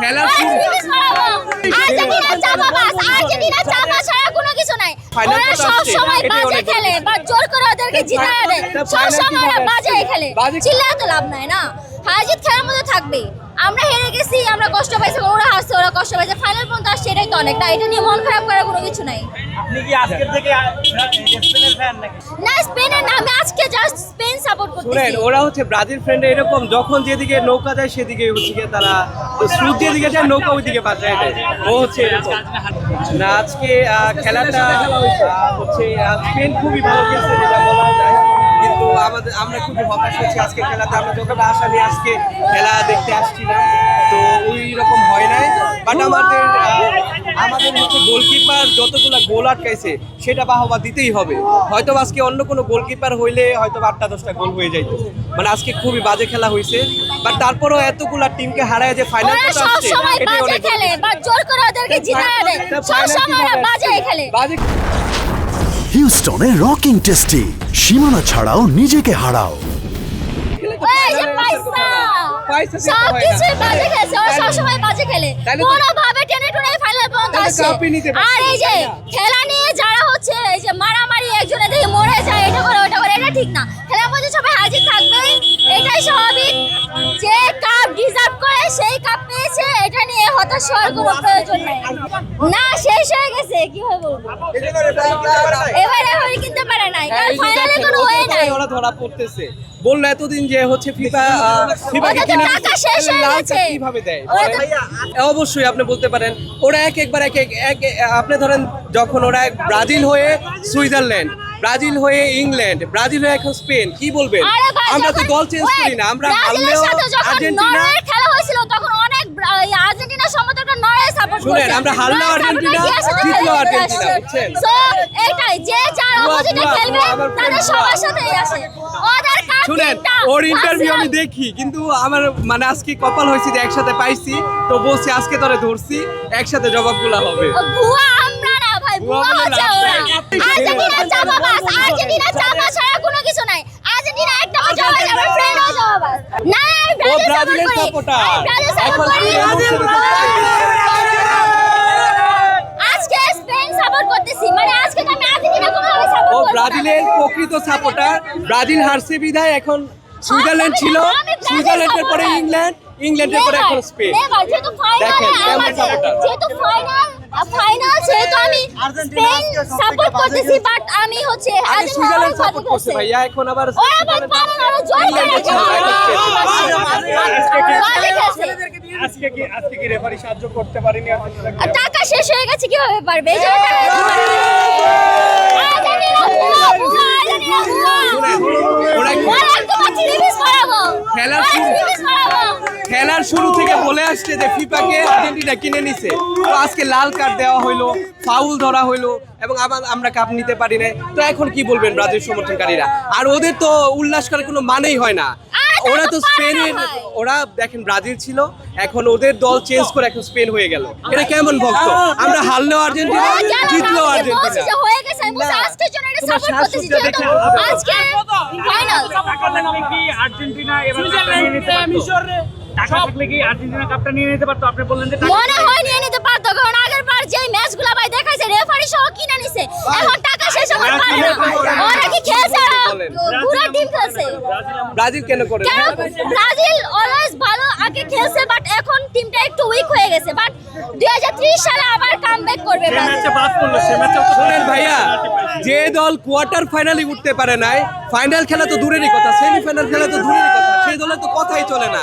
খেলার শুরু Argentina চাপাবাজ, Argentina চাপা ছাড়া কোনো কিছু নাই। ওরা সব সময় বাজে খেলে বা জোর করে ওদেরকে জিতায় দেয়। সব সময় ওরা বাজে খেলে, চিল্লায় তো লাভ নাই না। হার জিত খেলার মধ্যে থাকবে। আমরা হেরে গেছি, আমরা কষ্ট পাইছি, ওরা হারছে, ওরা কষ্ট পাইছে, ফাইনাল পর্যন্ত আসছে, এটাই তো অনেক। না, এটা নিয়ে মন খারাপ করার কোনো কিছু নাই। আপনি কি আজকের থেকে স্পেনের ফ্যান নাকি? না, স্পেনের না, আমি আজকে জাস্ট স্পেন সাপোর্ট শুনেন, করতেছি। ওরা হচ্ছে ব্রাজিল ফ্রেন্ডে এরকম, যখন যেদিকে নৌকা যায় সেদিকে হচ্ছে গিয়ে তারা স্রোত যেদিকে যায় নৌকা ওইদিকে পাঠায় দেয়। ও হচ্ছে এরকম। না, আজকে খেলাটা হচ্ছে স্পেন খুবই ভালো খেলছে যেটা বলা যায়, কিন্তু আমরা খুবই হতাশ হচ্ছি আজকে খেলাতে। আমরা যতটা আশা নিয়ে আজকে খেলা দেখতে আসছিলাম, তো ওই রকম হয় নাই। বাট আমাদের হচ্ছে গোলকিপার যতগুলো গোল আটকাইছে সেটা বাহবা দিতেই হবে। হয়তো আজকে অন্য কোনো গোলকিপার হইলে হয়তো 8টা-10টা গোল হয়ে যাইত। মানে আজকে খুবই বাজে খেলা হয়েছে, বাট তারপরও এতগুলা টিমকে হারায় যে ফাইনাল ওরা পর্যন্ত সব আসছে সময় এটাই বাজে অনেক খেলে বা জোর করে ওদেরকে জিতায় দেয়। সব সময় ওরা বাজে খেলে। হিউস্টনে রকিং টেস্টি, সীমানা ছাড়াও নিজেকে হারাও। ওই যে পয়সা সব কিছু বাজে খেলছে, ওরা সব সময় বাজে খেলে। কোনোভাবে টেনে টুনে ফাইনাল পর্যন্ত আসছে। আর এই যে খেলা নিয়ে যারা হচ্ছে এই যে মারামারি, একজনের দিকে মরে যায়, এটা করে ওটা করে, এটা ঠিক না। খেলার মধ্যে সবাই হাজির থাকবে, এটাই স্বাভাবিক। যে কাপ ডিজার্ভ করে সেই কাপ পেয়েছে, এটা নিয়ে হতাশ হওয়ার কোনো প্রয়োজন নেই। না, শেষ হয়ে গেছে, কি হবে বলবো। এবারে কিনতে পারে নাই, কারণ ফাইনালে কোনো হয়ে নাই। ওরা ধরা পড়তেছে, বললো এতদিন যে হচ্ছে ফিফাকে কিনে টাকা শেষ হয়ে গেছে, কিভাবে দেয়। অবশ্যই আপনি বলতে পারেন ওরা একবার আপনি ধরেন যখন ওরা ব্রাজিল হয়ে সুইজারল্যান্ড, ব্রাজিল হয়ে ইংল্যান্ড, ব্রাজিল হয়ে এখন স্পেন, কি বলবেন? আমরা তো দল চেঞ্জ করি না। আমরা হারলেও আর্জেন্টিনা খেলা হয়েছিল তখন অনেক আর্জেন্টিনা সমর্থকরা নরওয়ে সাপোর্ট করছে। শুনেন, আমরা হারলেও আর্জেন্টিনা, জিতলেও আর্জেন্টিনা, বুঝছেন? সো এটাই, যে যার অপোজিটে খেলবে তাদের সবার সাথেই আসে। ওদের কাপ শুনেন, ওর ইন্টারভিউ আমি দেখি, কিন্তু আমার মানে আজকে কপাল হয়েছে যে একসাথে পাইছি, তো বলছি আজকে ধরে ধরছি, একসাথে জবাবগুলা হবে। ভুয়া আমরা না ভাই, ভুয়া হচ্ছে ওরা। আর্জেন্টিনা চাপাবাজ, আর্জেন্টিনা চাপা ছাড়া কোনো কিছু নাই। আর্জেন্টিনা একটা জবাব, আমরা ফ্রেন্ড হয়ে যাবাবাজ। না, ও ব্রাজিলের সাপোর্টার, এখন আজকে স্পেন সাপোর্ট করতেছি, মানে আজকে তো আমি আর্জেন্টিনা কোনোভাবে সাপোর্ট ও করব না। ব্রাজিলের প্রকৃত সাপোর্টার। ব্রাজিল হারছে বিধায় এখন সুইজারল্যান্ড ছিল, সুইজারল্যান্ডের পরে ইংল্যান্ড, ইংল্যান্ডের পরে এখন স্পেন। যেহেতু ফাইনাল, দেখেন কেমন সাপোর্টার। যেহেতু ফাইনাল যেহেতু আমি স্পেন সাপোর্ট করতেছি, বাট আমি হচ্ছে আগে সুইজারল্যান্ড সাপোর্ট করছে ভাইয়া, এখন আবার ওরা ভাই পারে না, ওরা জয় করে ইংল্যান্ডের ছিল, আজকে কি রেফারি সাহায্য করতে পারেনি? আর টাকা শেষ হয়ে গেছে, কিভাবে পারবে? এই যে আর্জেন্টিনা ভুয়া, ভুয়া, আর্জেন্টিনা ভুয়া। ওরা ওরা একদম রিলিজ করাবো, খেলার শুরু খেলার শুরু থেকে বলে আসছে যে ফিফাকে আর্জেন্টিনা কিনে নিছে, তো আজকে লাল কার্ড দেওয়া হইলো, ফাউল ধরা হইলো, এবং আমরা কাপ নিতে পারি না। তো এখন কি বলবেন ব্রাজিল সমর্থনকারীরা? আর ওদের তো উল্লাস করার কোনো মানেই হয় না। ওরা তো স্পেনের, ওরা দেখেন ব্রাজিল ছিল, এখন ওদের দল চেঞ্জ করে এখন স্পেন হয়ে গেল। এটা কেমন ভক্ত? আমরা হারলেও আর্জেন্টিনা, জিতলেও আর্জেন্টিনা। হয়ে গেছে, আমি আজকের জন্য এটা সাপোর্ট করতেছি, যেহেতু আজকে ফাইনাল। টাকা থাকলে কি আর্জেন্টিনা এবার কাপটা নিয়ে নিতে পারতো? টাকা থাকলে কি আর্জেন্টিনা কাপটা নিয়ে নিতে পারতো? আপনি বললেন যে মনে হয় নিয়ে নিতে পারতো, কারণ আগের বার যে ম্যাচগুলো ভাই দেখাইছে রেফারি সহ কিনে নিছে, এখন টাকা শেষ হওয়ার পারে না। ওরা কি খেলছে? পুরো টিম খেলছে। ব্রাজিল কেন করে? ব্রাজিল অলওয়েজ ভালো আগে খেলছে, বাট এখন টিমটা একটু উইক হয়ে গেছে। বাট 2030 সালে আবার কামব্যাক করবে ব্রাজিল। ম্যাচে বাদ করলো, সে ম্যাচে শুনেন ভাইয়া, যে দল কোয়ার্টার ফাইনালে উঠতে পারে নাই, ফাইনাল খেলা তো দূরেরই কথা, সেমিফাইনাল খেলা তো দূরেরই কথা, সেই দলের তো কথাই চলে না।